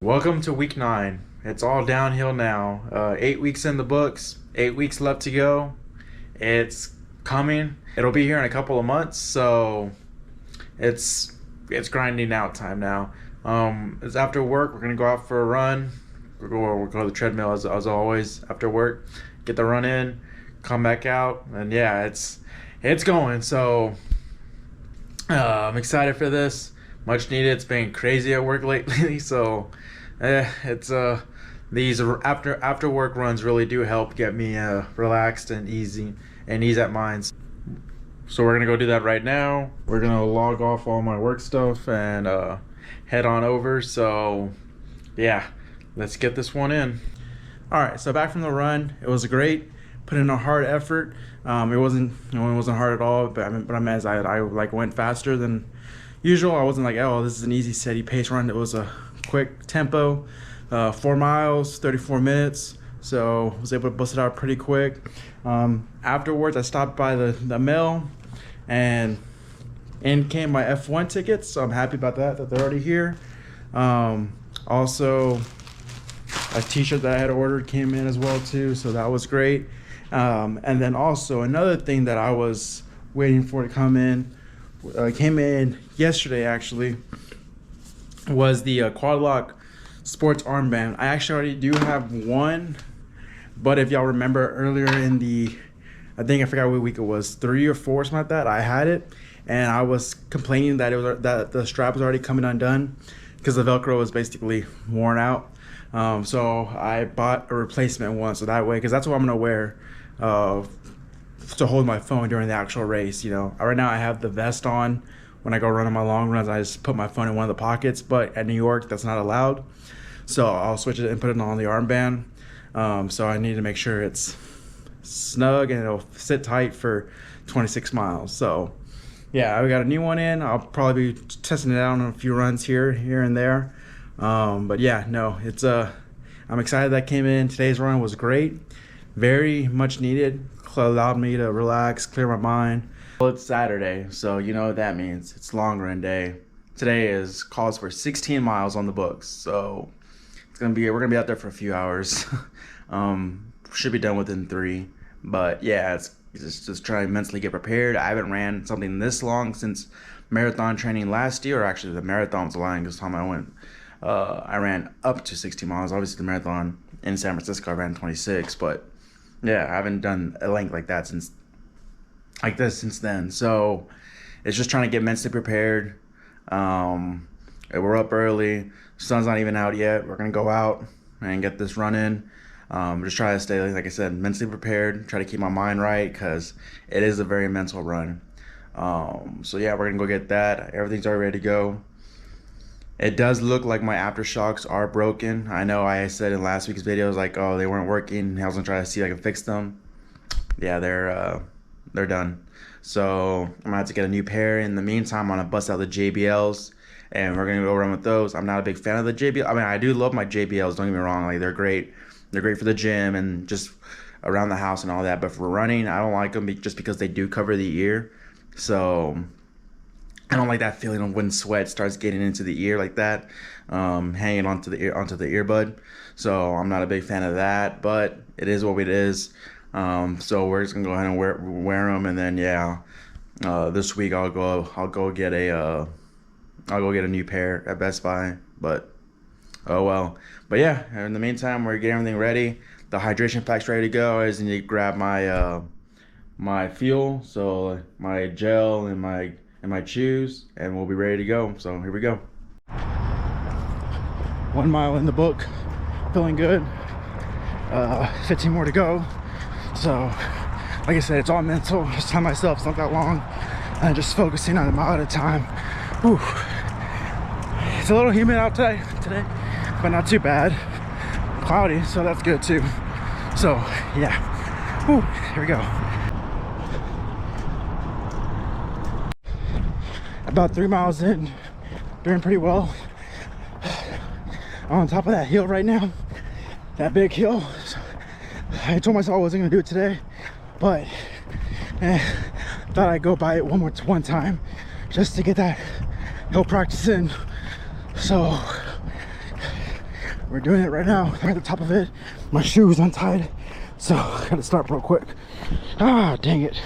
Welcome to week 9. It's all downhill now. 8 weeks in the books, 8 weeks left to go. It's coming. It'll be here in a couple of months, so it's grinding out time now. It's after work. We're gonna go out for a run. We'll go to the treadmill as always after work. Get the run in, come back out, and yeah, it's going. So I'm excited for this. Much needed. It's been crazy at work lately, so it's these after work runs really do help get me relaxed and easy and ease at minds. So we're gonna go do that right now. We're gonna log off all my work stuff and head on over. So yeah, let's get this one in. All right, so back from the run. It was great. Put in a hard effort. It wasn't hard at all. But as I like went faster than usual. I wasn't like, oh, this is an easy steady pace run. It was a quick tempo, 4 miles, 34 minutes. So I was able to bust it out pretty quick. Afterwards, I stopped by the mill, and in came my F1 tickets. So I'm happy about that they're already here. Also, a t-shirt that I had ordered came in as well too. So that was great. And then also another thing that I was waiting for to come in, came in yesterday actually, was the Quadlock sports armband. I actually already do have one, but if y'all remember earlier in I forgot what week it was, 3 or 4 something like that, I had it and I was complaining that that the strap was already coming undone because the Velcro was basically worn out. So I bought a replacement one, so that way, because that's what I'm gonna wear to hold my phone during the actual race. You know, right now I have the vest on. When I go run on my long runs, I just put my phone in one of the pockets, but at New York that's not allowed, so I'll switch it and put it on the armband. So I need to make sure it's snug and it'll sit tight for 26 miles. So yeah, we got a new one in. I'll probably be testing it out on a few runs here and there. But yeah, no, it's I'm excited that came in. Today's run was great, very much needed. Allowed me to relax, clear my mind. Well, it's Saturday, so you know what that means. It's long run day. Today calls for 16 miles on the books, so we're gonna be out there for a few hours. Should be done within 3, but yeah, it's just trying to mentally get prepared. I haven't ran something this long since marathon training last year, or actually the marathon was lying this time I went. I ran up to 16 miles. Obviously the marathon in San Francisco I ran 26, but yeah, I haven't done a length like that since then. So it's just trying to get mentally prepared. We're up early. Sun's not even out yet. We're gonna go out and get this run in. Just try to stay, like I said, mentally prepared. Try to keep my mind right, because it is a very mental run. So yeah, we're gonna go get that. Everything's already ready to go. It does look like my aftershocks are broken. I know I said in last week's videos like, oh, they weren't working. I was gonna try to see if I can fix them. Yeah, they're done. So I'm gonna have to get a new pair. In the meantime, I'm gonna bust out the JBLs and we're gonna go run with those. I'm not a big fan of the JBL. I mean, I do love my JBLs, don't get me wrong. Like, they're great. They're great for the gym and just around the house and all that. But for running, I don't like them just because they do cover the ear. So I don't like that feeling of when sweat starts getting into the ear like that, hanging onto the earbud. So I'm not a big fan of that, but it is what it is. So we're just gonna go ahead and wear them, and then yeah, this week I'll go get a new pair at Best Buy. But oh well. But yeah, in the meantime, we're getting everything ready. The hydration pack's ready to go. I just need to grab my my fuel, so my gel and my chews, and we'll be ready to go. So here we go. 1 mile in the book, feeling good. 15 more to go. So like I said, it's all mental. Just tell myself it's not that long, and just focusing on a mile at a time. Whew. It's a little humid out today, but not too bad. Cloudy, so that's good too. So yeah, whew, here we go. About 3 miles in, doing pretty well. I'm on top of that hill right now, that big hill. I told myself I wasn't gonna do it today, but thought I'd go by it one time just to get that hill practice in. So we're doing it right now. We're at the top of it. My shoe is untied, so I gotta start real quick. Ah, dang it.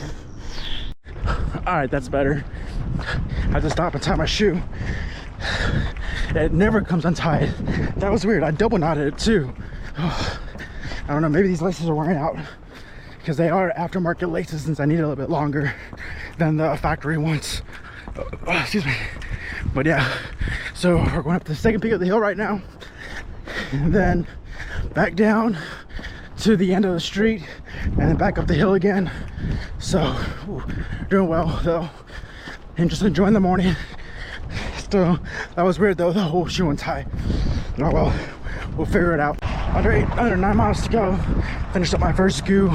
All right, that's better. I have to stop and tie my shoe. It never comes untied. That was weird. I double knotted it too. I don't know, maybe these laces are wearing out because they are aftermarket laces, since I need it a little bit longer than the factory ones. Excuse me. But yeah, so we're going up to the second peak of the hill right now, and then back down to the end of the street, and then back up the hill again. So doing well though, and just enjoying the morning. Still, that was weird though, the whole shoe untie. Oh well, we'll figure it out. Under 9 miles to go. Finished up my first skew,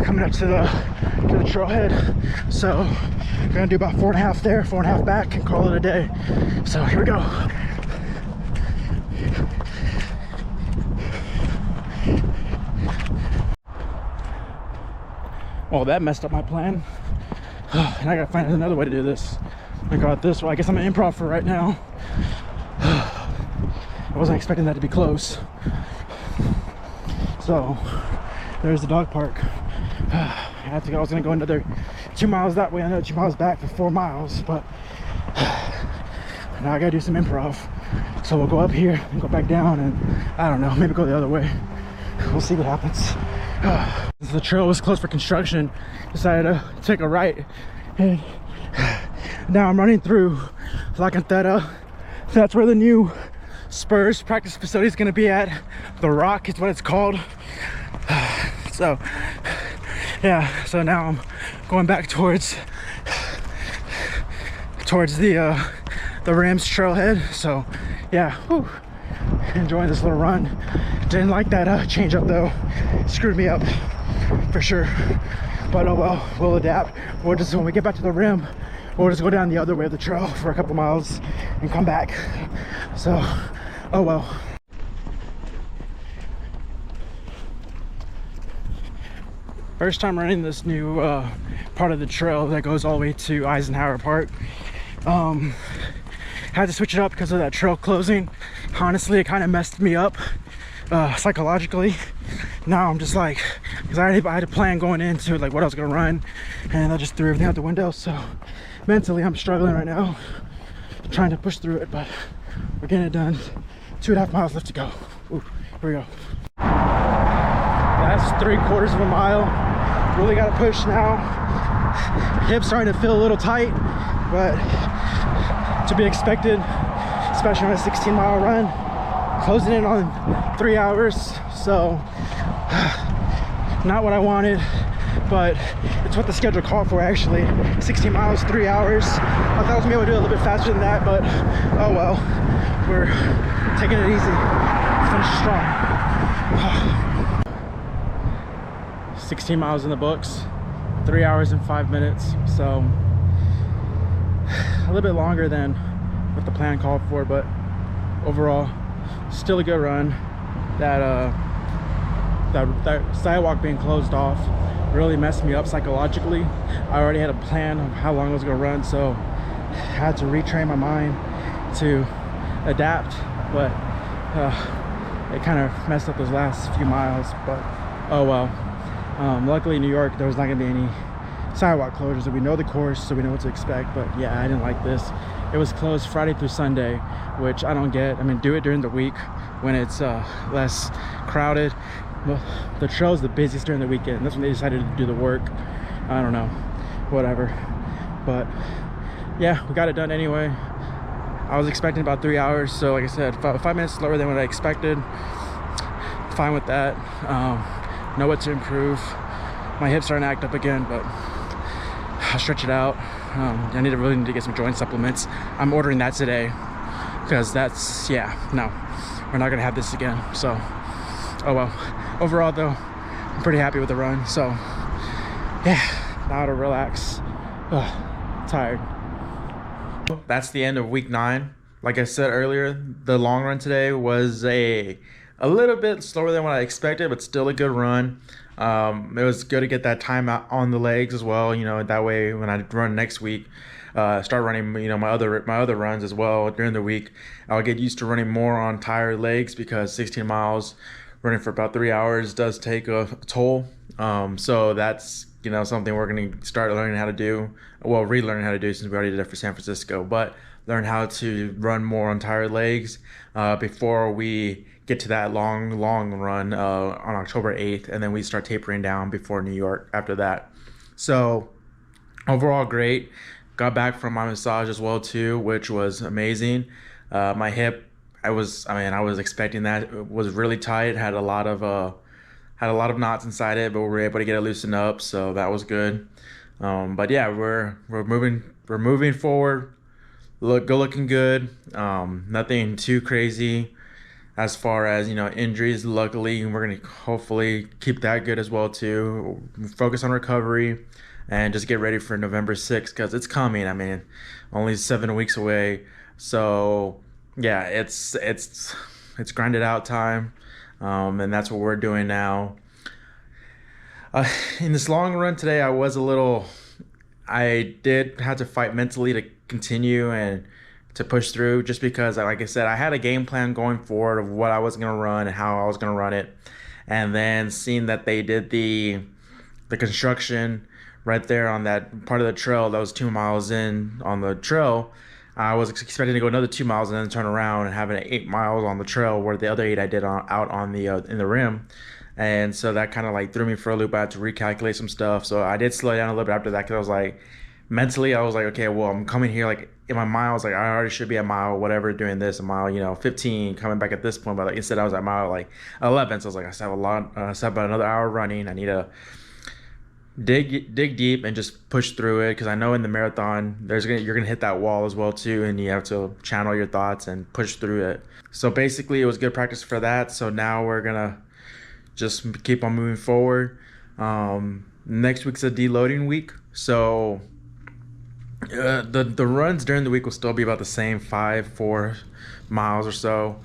coming up to the trailhead. So gonna do about 4.5 there, 4.5 back, and call it a day. So here we go. Well, that messed up my plan. And I gotta find another way to do this. I got this way. I guess I'm an improv for right now. I wasn't expecting that to be close. So there's the dog park. I was gonna go another 2 miles that way, another 2 miles back for 4 miles, but now I gotta do some improv. So we'll go up here and go back down, and I don't know, maybe go the other way. We'll see what happens. The trail was closed for construction. Decided to take a right, and now I'm running through La Cantera. That's where the new Spurs practice facility is going to be at. The Rock is what it's called. So yeah, so now I'm going back towards the Rams trailhead. So yeah, whew, enjoying this little run. Didn't like that change up though. Screwed me up for sure, but oh well, we'll adapt. We'll just, when we get back to the rim, we'll just go down the other way of the trail for a couple miles and come back. So oh well. First time running this new part of the trail that goes all the way to Eisenhower Park. Had to switch it up because of that trail closing. Honestly, it kind of messed me up psychologically. Now I'm just like, because I had a plan going into like what I was gonna run, and I just threw everything out the window. So mentally I'm struggling right now, trying to push through it, but we're getting it done. 2.5 miles left to go. Ooh, here we go. That's 3/4 of a mile. Really gotta push now. Hips starting to feel a little tight, but to be expected, especially on a 16-mile run. Closing in on 3 hours, so not what I wanted, but it's what the schedule called for actually. 16 miles, 3 hours. I thought I was gonna be able to do it a little bit faster than that, but oh well. We're taking it easy. Finish strong. 16 miles in the books, 3 hours and 5 minutes, so a little bit longer than what the plan called for, but overall still a good run. That sidewalk being closed off really messed me up psychologically. I already had a plan of how long I was gonna run, so I had to retrain my mind to adapt, but it kind of messed up those last few miles, but oh well. Luckily in New York there was not gonna be any sidewalk closures, and we know the course, so we know what to expect. But yeah, I didn't like this. It was closed Friday through Sunday, which I don't get. I mean, do it during the week when it's less crowded. Well, the trail's the busiest during the weekend. That's when they decided to do the work. I don't know, whatever. But yeah, we got it done anyway. I was expecting about 3 hours, so like I said, 5 minutes slower than what I expected. Fine with that. Know what to improve. My hips starting to act up again, but I'll stretch it out. I really need to get some joint supplements. I'm ordering that today, because that's, yeah, no, we're not gonna have this again. So oh well. Overall though, I'm pretty happy with the run. So yeah, now to relax. Tired. That's the end of week 9. Like I said earlier, the long run today was a little bit slower than what I expected, but still a good run. It was good to get that time out on the legs as well, you know, that way when I run next week, start running, my other runs as well during the week. I'll get used to running more on tired legs because 16 miles running for about 3 hours does take a toll. So that's something we're going to start learning how to do. Well, relearning how to do since we already did it for San Francisco, but learn how to run more on tired legs before we get to that long run on October 8th, and then we start tapering down before New York after that. So overall, great. Got back from my massage as well too, which was amazing. My hip, I was expecting that. It was really tight. Had a lot of knots inside it, but we were able to get it loosened up, so that was good. But yeah, we're moving forward. Looking good. Nothing too crazy as far as injuries. Luckily, we're gonna hopefully keep that good as well too. Focus on recovery and just get ready for November 6th because it's coming. I mean, only 7 weeks away. So yeah, it's grinded out time, and that's what we're doing now. In this long run today, I did have to fight mentally to continue and to push through, just because, like I said, I had a game plan going forward of what I was going to run and how I was going to run it. And then seeing that they did the construction right there on that part of the trail that was 2 miles in on the trail, I was expecting to go another 2 miles and then turn around and have an 8 miles on the trail, where the other 8 I did out on the in the rim. And so that kind of like threw me for a loop. I had to recalculate some stuff. So I did slow down a little bit after that, because I was like, mentally, I was like, okay, well, I'm coming here, like in my mind, I was like, I already should be a mile, whatever, doing this, a mile, 15, coming back at this point. But like, instead, I was at mile like 11. So I was like, I still have about another hour running. I need to dig deep and just push through it, because I know in the marathon you're gonna hit that wall as well too, and you have to channel your thoughts and push through it. So basically, it was good practice for that. So now we're gonna just keep on moving forward. Next week's a deloading week, so the runs during the week will still be about the same 4 miles or so,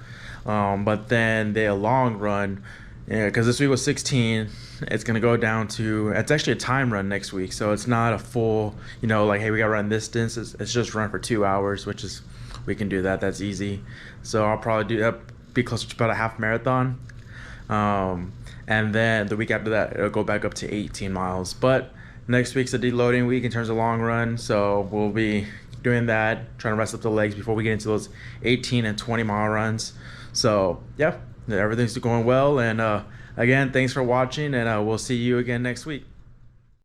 but then the long run, because this week was 16, it's gonna go down to, it's actually a time run next week, so it's not a full like, hey, we gotta run this distance. It's just run for 2 hours, which is, we can do that's easy. So I'll probably do that, be closer to about a half marathon. And then the week after that, it'll go back up to 18 miles. But next week's a deloading week in terms of long run, so we'll be doing that, trying to rest up the legs before we get into those 18 and 20 mile runs. So yeah, everything's going well. And again, thanks for watching, and we'll see you again next week.